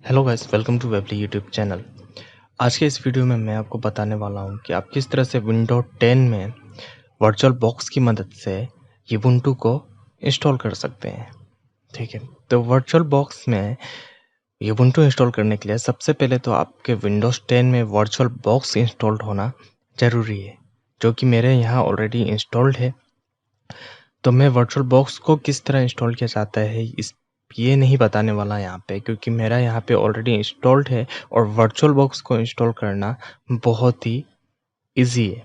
Hello guys, welcome to Webly YouTube channel. आज के इस वीडियो में मैं आपको बताने वाला हूं कि आप किस तरह से विंडो 10 में वर्चुअल बॉक्स की मदद से युबुंटू को इंस्टॉल कर सकते हैं। ठीक है, तो वर्चुअल बॉक्स में युबुंटू इंस्टॉल करने के लिए सबसे पहले तो आपके विंडोज़ 10 में वर्चुअल बॉक्स इंस्टॉल्ड होना ज़रूरी है, जो कि मेरे यहाँ ऑलरेडी इंस्टॉल्ड है। तो मैं वर्चुअल बॉक्स को किस तरह इंस्टॉल किया जाता है ये नहीं बताने वाला यहाँ पे, क्योंकि मेरा यहाँ पे ऑलरेडी इंस्टॉल्ड है और वर्चुअल बॉक्स को इंस्टॉल करना बहुत ही इजी है।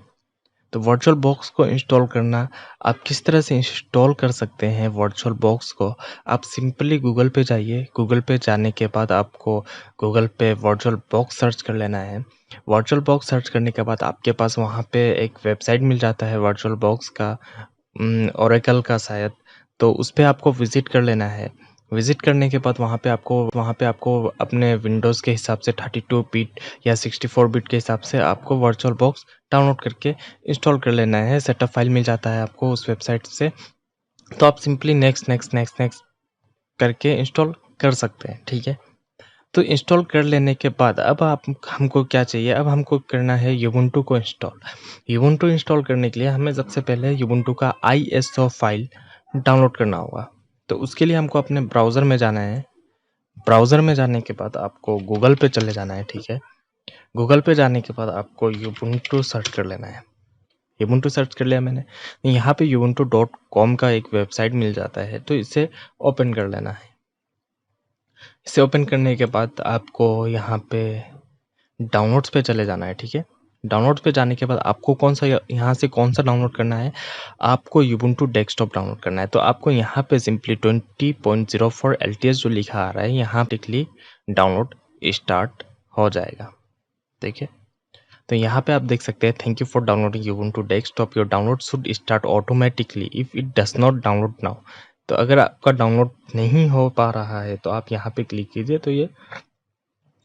तो वर्चुअल बॉक्स को इंस्टॉल करना आप किस तरह से इंस्टॉल कर सकते हैं वर्चुअल बॉक्स को, आप सिंपली गूगल पे जाइए। गूगल पे जाने के बाद आपको गूगल पे वर्चुअल बॉक्स सर्च कर लेना है। वर्चुअल बॉक्स सर्च करने के बाद आपके पास वहाँ पे एक वेबसाइट मिल जाता है वर्चुअल बॉक्स का, ओरेकल का शायद। तो उस पे आपको विज़िट कर लेना है। विज़िट करने के बाद वहाँ पे आपको अपने विंडोज़ के हिसाब से 32 बिट या 64 बिट के हिसाब से आपको वर्चुअल बॉक्स डाउनलोड करके इंस्टॉल कर लेना है। सेटअप फाइल मिल जाता है आपको उस वेबसाइट से। तो आप सिंपली नेक्स्ट करके इंस्टॉल कर सकते हैं। ठीक है, तो इंस्टॉल कर लेने के बाद अब आप हमको क्या चाहिए, अब हमको करना है युबुंटू को इंस्टॉल। युबुंटू इंस्टॉल करने के लिए हमें सबसे पहले युबुंटू का ISO फाइल डाउनलोड करना होगा। तो उसके लिए हमको अपने ब्राउज़र में जाना है। ब्राउज़र में जाने के बाद आपको गूगल पे चले जाना है। ठीक है, गूगल पे जाने के बाद आपको युबुंटू सर्च कर लेना है। युबुंटू सर्च कर लिया मैंने। यहाँ पे ubuntu.com का एक वेबसाइट मिल जाता है, तो इसे ओपन कर लेना है। इसे ओपन करने के बाद आपको यहाँ पे डाउनलोड्स पे चले जाना है। ठीक है, डाउनलोड्स पे जाने के बाद आपको यहाँ से कौन सा डाउनलोड करना है, आपको युबुंटू डेस्कटॉप डाउनलोड करना है। तो आपको यहाँ पे सिंपली 20.04 LTS जो लिखा आ रहा है, यहाँ पे क्लिक डाउनलोड स्टार्ट हो जाएगा। देखिए, तो यहाँ पे आप देख सकते हैं, thank you for downloading Ubuntu desktop, your download should start automatically if it does not download now. तो अगर आपका डाउनलोड नहीं हो पा रहा है तो आप यहाँ पे क्लिक कीजिए, तो ये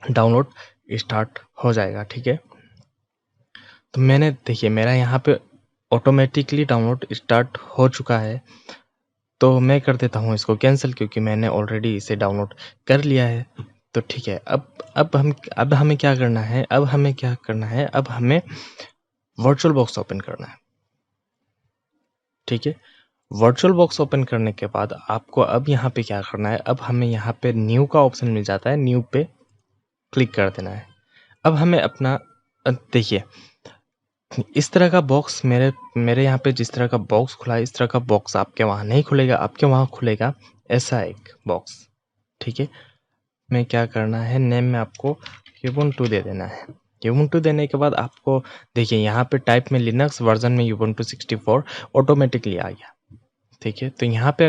डाउनलोड स्टार्ट हो जाएगा। ठीक है, तो मैंने देखिए मेरा यहाँ पे ऑटोमेटिकली डाउनलोड स्टार्ट हो चुका है। तो मैं कर देता हूँ इसको कैंसिल, क्योंकि मैंने ऑलरेडी इसे डाउनलोड कर लिया है। तो ठीक है, अब हमें क्या करना है, अब हमें वर्चुअल बॉक्स ओपन करना है। ठीक है, वर्चुअल बॉक्स ओपन करने के बाद आपको अब यहाँ पे क्या करना है, अब हमें यहाँ पे न्यू का ऑप्शन मिल जाता है, न्यू पे क्लिक कर देना है। अब हमें अपना देखिए, इस तरह का बॉक्स मेरे यहाँ पे जिस तरह का बॉक्स खुला है, इस तरह का बॉक्स आपके वहाँ नहीं खुलेगा। आपके वहाँ खुलेगा ऐसा एक बॉक्स। ठीक है, में क्या करना है, नेम में आपको युबुंटू दे देना है। युबुंटू देने के बाद आपको देखिए यहाँ पे टाइप में लिनक्स, वर्जन में युबुंटू 64 ऑटोमेटिकली आ गया। ठीक है, तो यहाँ पे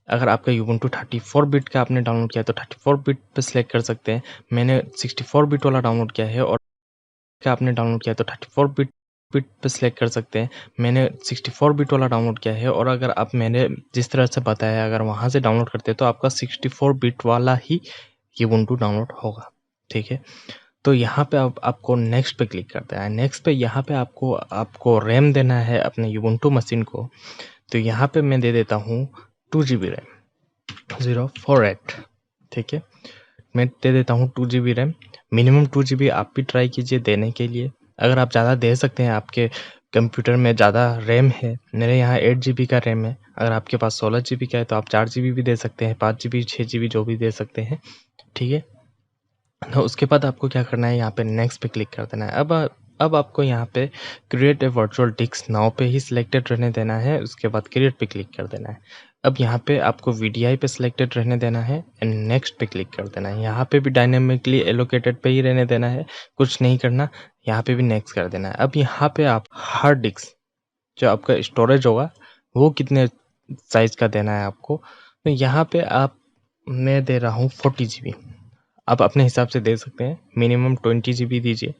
अगर आपका युबुंटू 34 बिट का आपने डाउनलोड किया तो 34 बिट पे सिलेक्ट कर सकते हैं। मैंने 64 बिट वाला डाउनलोड किया है, और का आपने डाउनलोड किया तो 34 बिट पे सिलेक्ट कर सकते हैं। मैंने 64 बिट वाला डाउनलोड किया है, और अगर आप मैंने जिस तरह से बताया अगर वहाँ से डाउनलोड करते हैं तो आपका 64 बिट वाला ही युबुंटू डाउनलोड होगा। ठीक है, तो यहाँ पे आपको नेक्स्ट पे क्लिक करते हैं। नेक्स्ट पे यहाँ पे आपको रैम देना है अपने युबुंटू मशीन को। तो यहाँ पे मैं दे देता हूँ 2 GB रैम 048। ठीक है, मैं दे देता हूँ 2 GB रैम। मिनिमम 2 GB आप भी ट्राई कीजिए देने के लिए। अगर आप ज़्यादा दे सकते हैं, आपके कंप्यूटर में ज़्यादा रैम है, मेरे यहाँ 8 GB का रैम है। अगर आपके पास 16 GB का है तो आप 4 GB भी दे सकते हैं, 5 GB 6 GB जो भी दे सकते हैं। ठीक है, तो उसके बाद आपको क्या करना है, यहाँ पे नेक्स्ट पे क्लिक कर देना है। अब आपको यहाँ पे create a virtual disc now पे ही सिलेक्टेड रहने देना है। उसके बाद क्रिएट पे क्लिक कर देना है। अब यहाँ पे आपको VDI पे सिलेक्टेड रहने देना है एंड नेक्स्ट पे क्लिक कर देना है। यहाँ पे भी डायनेमिकली एलोकेटेड पे ही रहने देना है, कुछ नहीं करना। यहाँ पे भी नेक्स्ट कर देना है। अब यहाँ पे आप हार्ड डिस्क जो आपका स्टोरेज होगा वो कितने साइज का देना है आपको, तो यहाँ पे मैं दे रहा हूँ 40 GB। आप अपने हिसाब से दे सकते हैं, मिनिमम 20 GB दीजिए।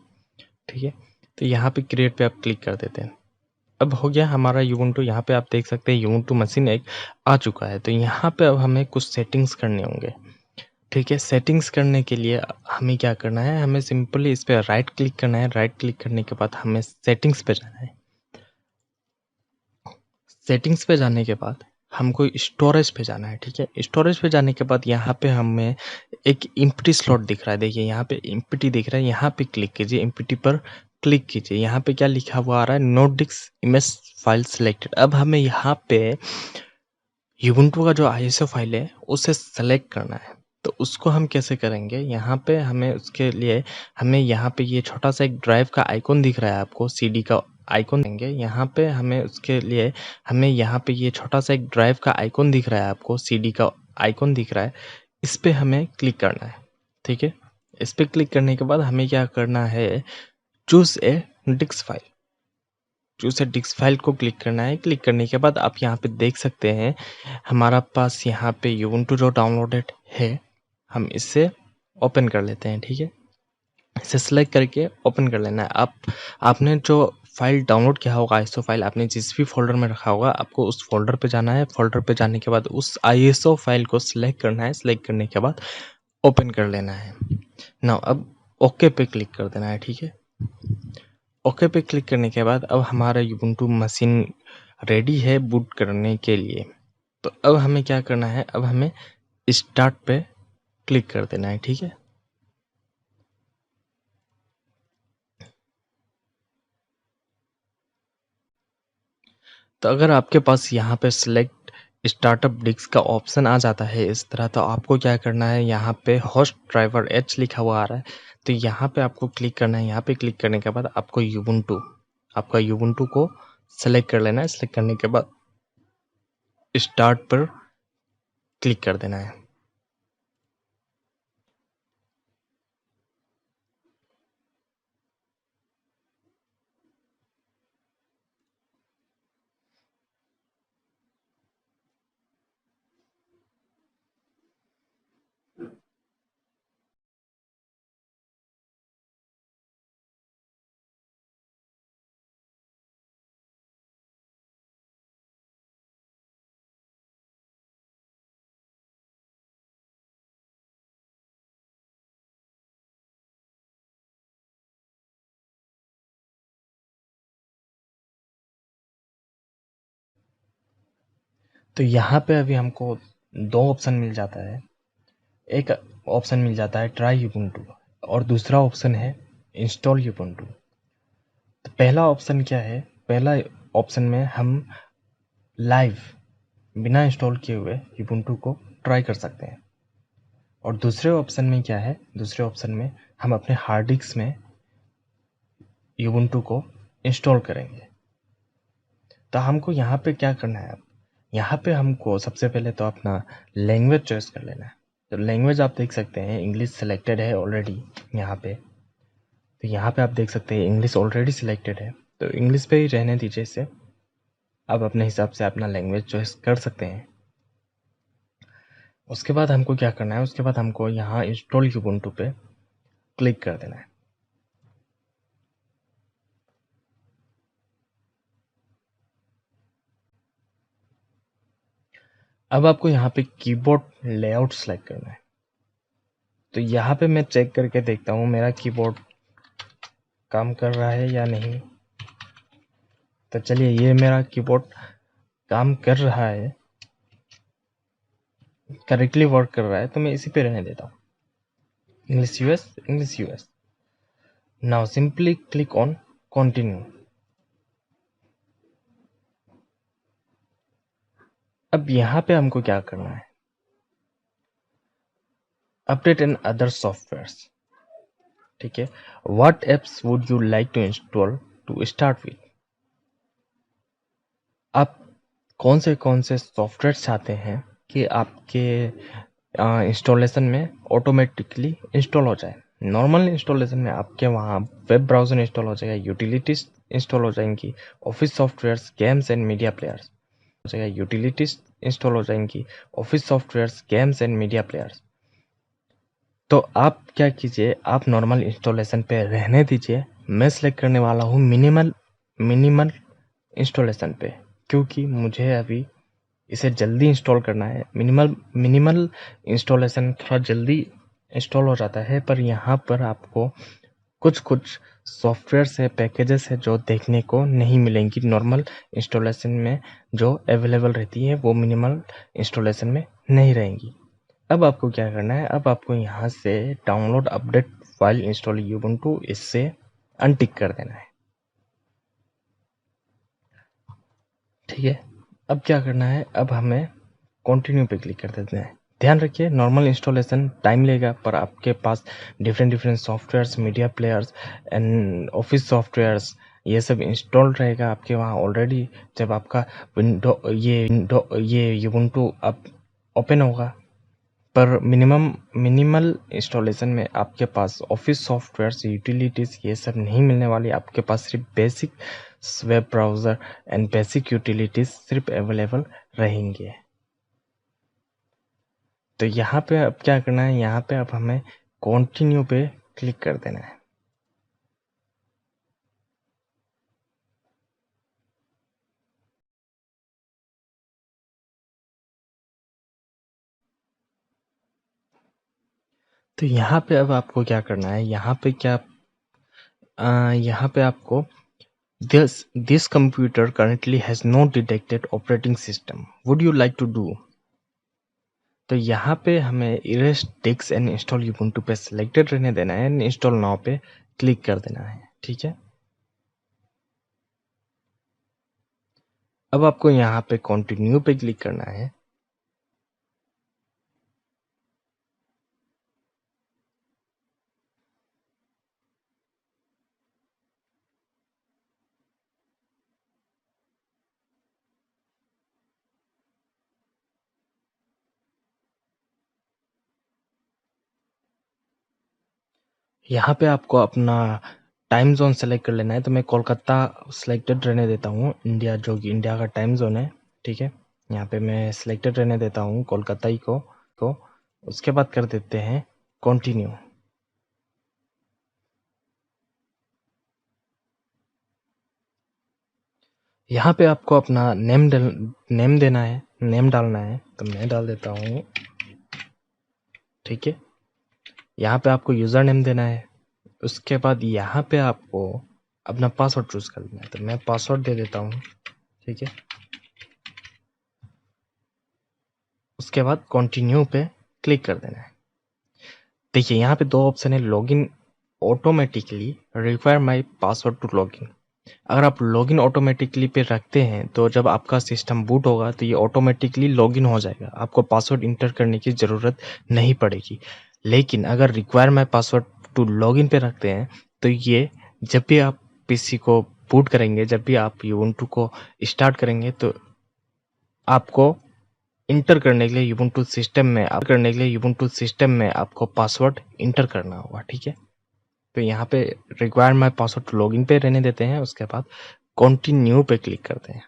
ठीक है, तो यहाँ पे क्रिएट पे आप क्लिक कर देते हैं। अब हो गया हमारा युबुंटू। यहाँ पे आप देख सकते हैं युबुंटू मशीन एक आ चुका है। तो यहाँ पे अब हमें कुछ सेटिंग्स करने होंगे। ठीक है, सेटिंग्स करने के लिए हमें क्या करना है, हमें सिंपली इस पर राइट क्लिक करना है। राइट क्लिक करने के बाद हमें सेटिंग्स पे जाना है। सेटिंग्स पे जाने के बाद हमको स्टोरेज पे जाना है, ठीक है। स्टोरेज पे जाने के बाद यहाँ पे हमें एक एम्प्टी स्लॉट दिख रहा है, देखिए यहाँ पे एम्प्टी दिख रहा है, यहाँ पे क्लिक कीजिए, एम्प्टी पर क्लिक कीजिए। यहाँ पे क्या लिखा हुआ आ रहा है, no disk image file selected. अब हमें यहाँ पे यूबुंटू का जो आईएसओ फाइल है उसे सेलेक्ट करना है। तो उसको हम कैसे करेंगे, यहाँ पे हमें उसके लिए हमें यहाँ पे ये छोटा सा एक ड्राइव का आइकॉन दिख रहा है आपको, सीडी का आइकॉन देंगे यहाँ पे। हमें उसके लिए हमें यहाँ पे ये छोटा सा एक ड्राइव का आइकॉन दिख रहा है आपको, सीडी का आइकॉन दिख रहा है, इस पे हमें क्लिक करना है, ठीक है। इस पे क्लिक करने के बाद हमें क्या करना है, choose a disc file, choose a disc file को क्लिक करना है। क्लिक करने के बाद आप यहाँ पे देख सकते हैं हमारा पास यहाँ पे यूबुंटू जो डाउनलोडेड है, हम इससे ओपन कर लेते हैं, ठीक है। इसे सेलेक्ट करके ओपन कर लेना है। आपने जो फाइल डाउनलोड किया होगा, आईएसओ फाइल आपने जिस भी फोल्डर में रखा होगा, आपको उस फोल्डर पे जाना है। फोल्डर पे जाने के बाद उस आईएसओ फाइल को सिलेक्ट करना है। सिलेक्ट करने के बाद ओपन कर लेना है। नाउ अब ओके पे क्लिक कर देना है, ठीक है। ओके पे क्लिक करने के बाद अब हमारा यूबुंटू मशीन रेडी है बूट करने के लिए। तो अब हमें क्या करना है, अब हमें स्टार्ट पे क्लिक कर देना है, ठीक है। तो अगर आपके पास यहाँ पे सिलेक्ट स्टार्टअप डिस्क का ऑप्शन आ जाता है इस तरह, तो आपको क्या करना है, यहाँ पे होस्ट ड्राइवर एच लिखा हुआ आ रहा है, तो यहाँ पे आपको क्लिक करना है। यहाँ पे क्लिक करने के बाद आपको आपका यूबुंटू को सेलेक्ट कर लेना है। सेलेक्ट करने के बाद स्टार्ट पर क्लिक कर देना है। तो यहाँ पे अभी हमको दो ऑप्शन मिल जाता है। एक ऑप्शन मिल जाता है ट्राई यूबुंटू और दूसरा ऑप्शन है इंस्टॉल यूबुंटू। तो पहला ऑप्शन क्या है, पहला ऑप्शन में हम लाइव बिना इंस्टॉल किए हुए यूबुंटू को ट्राई कर सकते हैं। और दूसरे ऑप्शन में क्या है, दूसरे ऑप्शन में हम अपने हार्ड डिस्क में यूबुंटू को इंस्टॉल करेंगे। तो हमको यहाँ पे क्या करना है, यहाँ पे हमको सबसे पहले तो अपना लैंग्वेज चॉइस कर लेना है। तो लैंग्वेज आप देख सकते हैं इंग्लिश सेलेक्टेड है ऑलरेडी यहाँ पे। तो यहाँ पे आप देख सकते हैं इंग्लिश ऑलरेडी सिलेक्टेड है, तो इंग्लिश पे ही रहने दीजिए इसे। आप अपने हिसाब से अपना लैंग्वेज चॉइस कर सकते हैं। उसके बाद हमको क्या करना है, उसके बाद हमको यहाँ इंस्टॉल यूबुंटू पे क्लिक कर देना है। अब आपको यहाँ पे कीबोर्ड लेआउट सेलेक्ट करना है। तो यहाँ पे मैं चेक करके देखता हूँ मेरा कीबोर्ड काम कर रहा है या नहीं। तो चलिए, ये मेरा कीबोर्ड काम कर रहा है, करेक्टली वर्क कर रहा है, तो मैं इसी पे रहने देता हूँ। English US. Now simply click on continue. अब यहाँ पे हमको क्या करना है, अपडेट इन अदर सॉफ्टवेयर्स, ठीक है। What apps would you like to install to start with. आप कौन से सॉफ्टवेयर चाहते हैं कि आपके इंस्टॉलेशन में ऑटोमेटिकली इंस्टॉल हो जाए। नॉर्मल इंस्टॉलेशन में आपके वहाँ वेब ब्राउज़र इंस्टॉल हो जाएगा, यूटिलिटीज इंस्टॉल हो जाएंगी, office softwares, games and media players हो जाएगा, यूटिलिटीज इंस्टॉल हो जाएंगी, office softwares, games and media players. तो आप क्या कीजिए, आप नॉर्मल इंस्टॉलेशन पे रहने दीजिए। मैं सेलेक्ट करने वाला हूँ मिनिमल इंस्टॉलेशन पे, क्योंकि मुझे अभी इसे जल्दी इंस्टॉल करना है। मिनिमल इंस्टॉलेशन थोड़ा जल्दी इंस्टॉल हो जाता है, पर यहाँ पर आपको कुछ सॉफ्टवेयर्स है, पैकेजेस है जो देखने को नहीं मिलेंगी नॉर्मल इंस्टॉलेशन में, जो अवेलेबल रहती है वो मिनिमल इंस्टॉलेशन में नहीं रहेंगी। अब आपको क्या करना है, अब आपको यहाँ से डाउनलोड अपडेट फाइल इंस्टॉल यूबुंटू, इससे अनटिक कर देना है। ठीक है, अब क्या करना है, अब हमें कंटिन्यू पे क्लिक कर देते हैं। ध्यान रखिए नॉर्मल इंस्टॉलेशन टाइम लेगा, पर आपके पास different different softwares, media players and office softwares ये सब इंस्टॉल रहेगा आपके वहाँ ऑलरेडी। जब आपका ये यूबुंटू अब ओपन होगा, पर मिनिमल इंस्टॉलेशन में आपके पास ऑफिस सॉफ्टवेयर्स, यूटिलिटीज ये सब नहीं मिलने वाली। आपके पास सिर्फ basic web browser and basic utilities सिर्फ अवेलेबल रहेंगे। तो यहाँ पे अब क्या करना है, यहाँ पे अब हमें कंटिन्यू पे क्लिक कर देना है। तो यहाँ पे अब आपको क्या करना है, यहाँ पे आपको this computer currently has no detected operating system, would you like to do। तो यहाँ पे हमें इरेज टेक्स्ट एंड इंस्टॉल यूबुंटू पे सिलेक्टेड रहने देना है, इंस्टॉल नाउ पे क्लिक कर देना है। ठीक है, अब आपको यहाँ पे कंटिन्यू पे क्लिक करना है। यहाँ पे आपको अपना टाइम जोन सेलेक्ट कर लेना है। तो मैं कोलकाता सिलेक्टेड रहने देता हूँ, इंडिया, जो कि इंडिया का टाइम जोन है। ठीक है, यहाँ पे मैं सिलेक्टेड रहने देता हूँ कोलकाता ही को उसके बाद कर देते हैं कंटिन्यू। यहाँ पे आपको अपना नेम देना है, नेम डालना है। तो मैं डाल देता हूँ। ठीक है, यहाँ पे आपको यूज़र नेम देना है। उसके बाद यहाँ पे आपको अपना पासवर्ड चूज कर देना है। तो मैं पासवर्ड दे देता हूँ। ठीक है, उसके बाद कंटिन्यू पे क्लिक कर देना है। देखिए यहाँ पे दो ऑप्शन है, login automatically, require my password to login. अगर आप लॉगिन ऑटोमेटिकली पे रखते हैं तो जब आपका सिस्टम बूट होगा तो ये ऑटोमेटिकली लॉगिन हो जाएगा, आपको पासवर्ड इंटर करने की ज़रूरत नहीं पड़ेगी। लेकिन अगर require my password to login पे रखते हैं तो ये जब भी आप पीसी को बूट करेंगे, जब भी आप यूबुंटू को स्टार्ट करेंगे, तो आपको इंटर करने के लिए यूबुंटू सिस्टम में आपको पासवर्ड इंटर करना होगा। ठीक है, तो यहाँ पे रिक्वायर माई पासवर्ड लॉगिन पे रहने देते हैं, उसके बाद कंटिन्यू पे क्लिक करते हैं।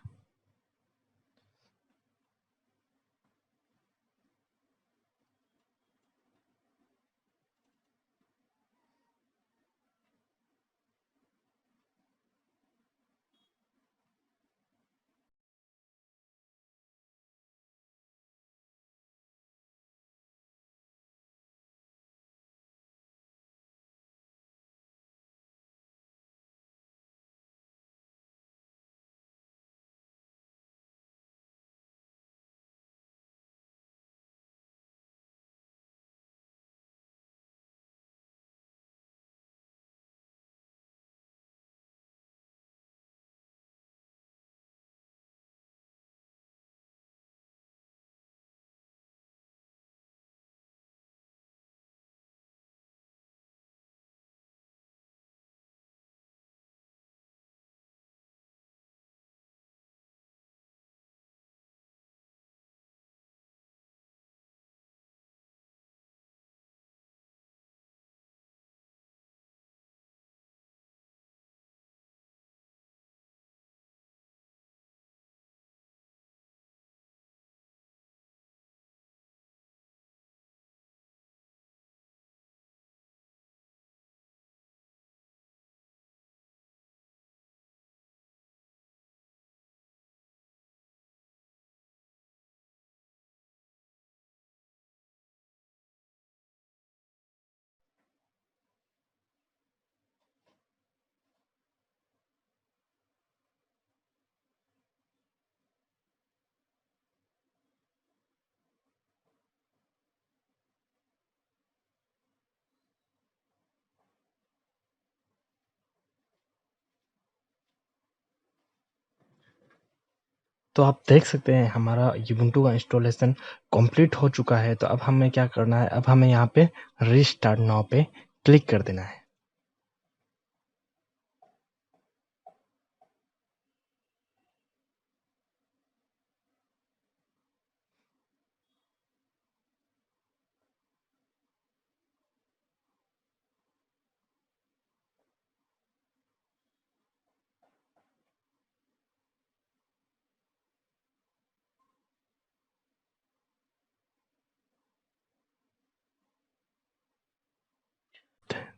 तो आप देख सकते हैं हमारा Ubuntu का इंस्टॉलेशन कंप्लीट हो चुका है। तो अब हमें क्या करना है, अब हमें यहाँ पे रीस्टार्ट नाउ पे क्लिक कर देना है।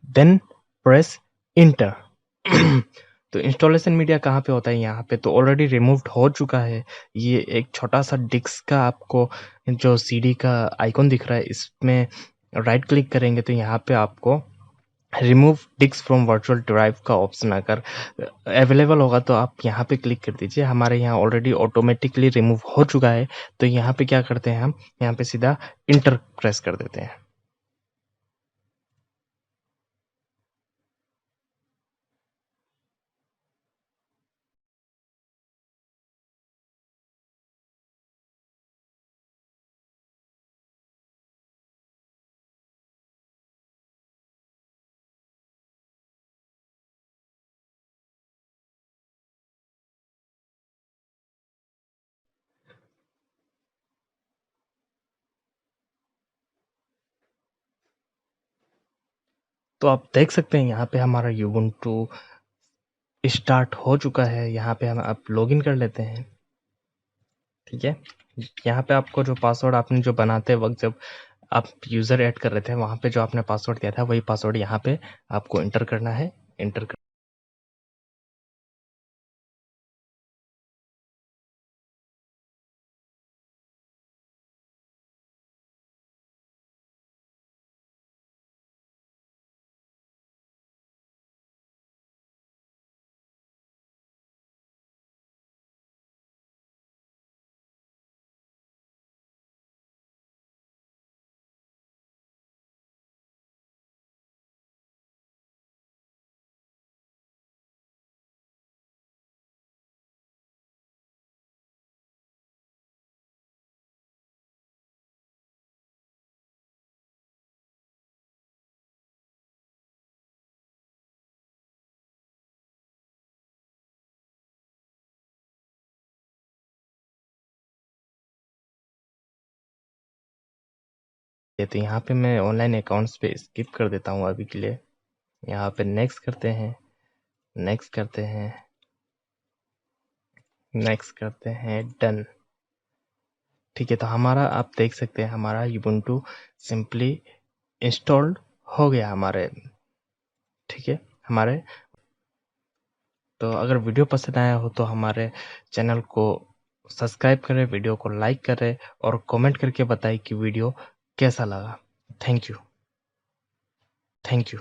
Then press enter. तो इंस्टॉलेशन मीडिया कहाँ पे होता है, यहाँ पे तो ऑलरेडी रिमूव्ड हो चुका है। ये एक छोटा सा डिस्क का आपको जो सीडी का आइकॉन दिख रहा है, इसमें राइट क्लिक करेंगे तो यहाँ पे आपको remove disk from virtual drive का ऑप्शन अगर अवेलेबल होगा तो आप यहाँ पे क्लिक कर दीजिए। हमारे यहाँ ऑलरेडी ऑटोमेटिकली रिमूव हो चुका है। तो यहाँ पे क्या करते हैं, हम यहाँ पे सीधा इंटर प्रेस कर देते हैं। तो आप देख सकते हैं यहाँ पे हमारा यूबुंटू स्टार्ट हो चुका है। यहाँ पे हम आप लॉगिन कर लेते हैं। ठीक है, यहाँ पे आपको जो पासवर्ड आपने जो बनाते वक्त जब आप यूज़र ऐड कर रहे थे, वहाँ पे जो आपने पासवर्ड दिया था वही पासवर्ड यहाँ पे आपको एंटर करना है। एंटर कर तो यहाँ पे मैं ऑनलाइन अकाउंट्स पे स्किप कर देता हूँ अभी के लिए। यहाँ पे नेक्स्ट करते हैं, नेक्स्ट करते हैं, नेक्स्ट करते हैं, डन। ठीक है, तो हमारा आप देख सकते हैं हमारा यूबुंटू सिंपली इंस्टॉल्ड हो गया हमारे। ठीक है, हमारे तो अगर वीडियो पसंद आया हो तो हमारे चैनल को सब्सक्राइब करें, वीडियो को लाइक करें और कमेंट करके बताएं कि वीडियो कैसा लगा। Thank you, thank you.